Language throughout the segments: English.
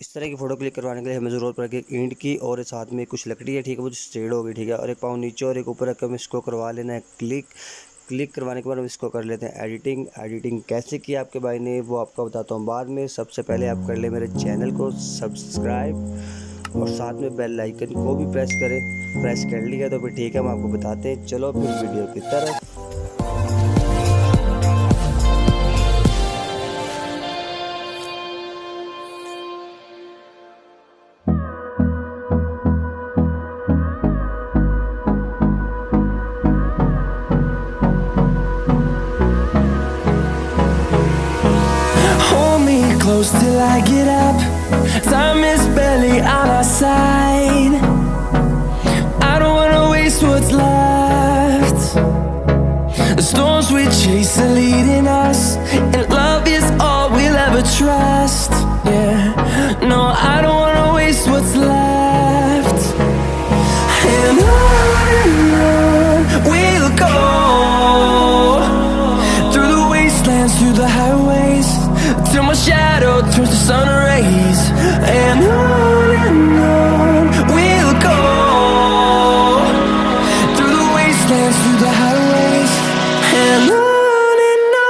इस तरह की फ़ोटो क्लिक करवाने के लिए हमें ज़रूरत पड़ेगी एक ईंट की और साथ में कुछ लकड़ी है, ठीक है, वो स्ट्रेट होगी, ठीक है, और एक पाँव नीचे और एक ऊपर रखकर हमें इसको करवा लेना है क्लिक करवाने के बाद हम इसको कर लेते हैं एडिटिंग कैसे की आपके भाई ने वो आपको बताता हूँ बाद में। सबसे पहले आप कर ले मेरे चैनल को सब्सक्राइब और साथ में बेल आइकन को भी प्रेस कर लिया तो फिर ठीक है, हम आपको बताते हैं। चलो फिर वीडियो की तरफ। Close till I get up. Time is barely on our side. I don't wanna waste what's left. The storms we chase are leading us, and love is all we'll ever trust. Yeah, no, I don't wanna waste what's left. And on we'll go, through the wastelands, through the highways, till my shadow turns to sun rays. And on we'll go, through the wastelands, through the highways, and on we'll go.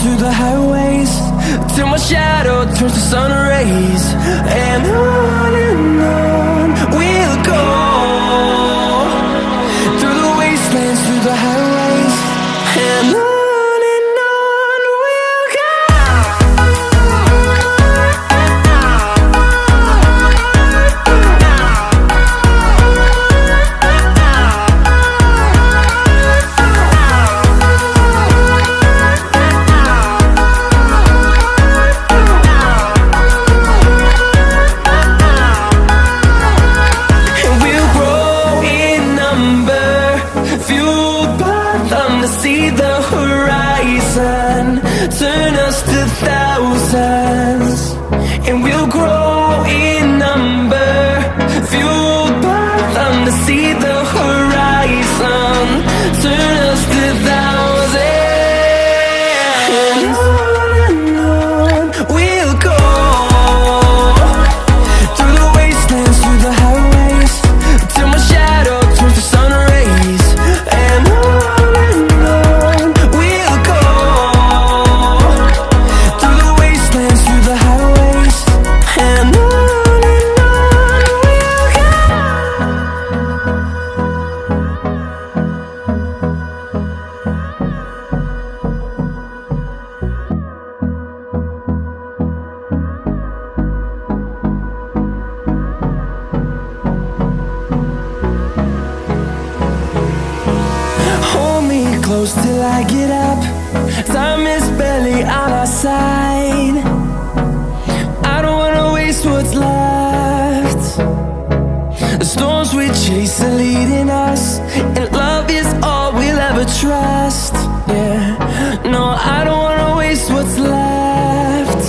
Through the highways, till my shadow turns to sun rays. And on we'll go, through the wastelands, through the highways, and on we'll go. See the horizon, turn us to thousands, and we'll grow in number, fueled by them to see the horizon, turn us to thousands. And on we'll go, through the wastelands, through the highways, till my shadow turns to sun rays. And close till I get up. Time is barely on our side. I don't wanna waste what's left. The storms we chase are leading us, and love is all we'll ever trust. Yeah, no, I don't wanna waste what's left.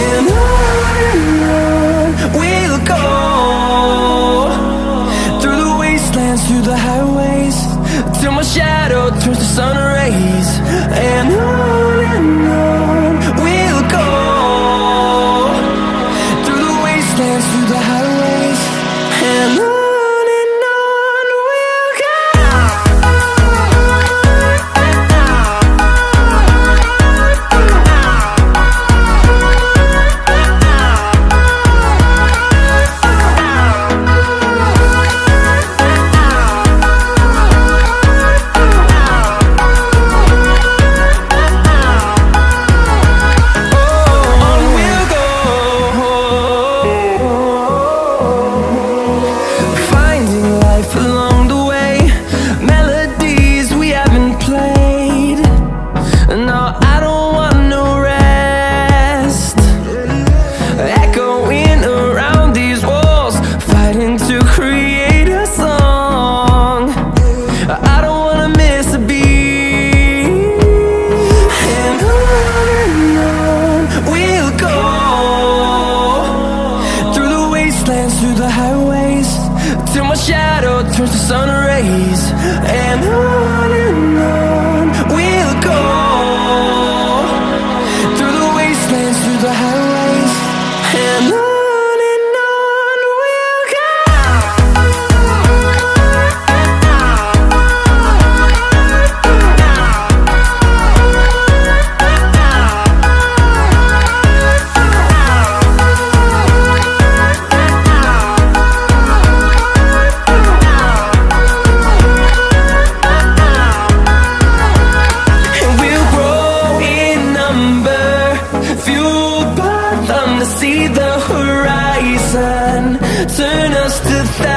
And on we'll go, through the wastelands, through the highways, till my shadow turns to sun rays. And on we'll go, through the wastelands, through the highways, and on. We'll go. till my shadow turns to sun rays. And on we'll go, through the wastelands, through the highways, and on we'll go. See the horizon, turn us to thousands.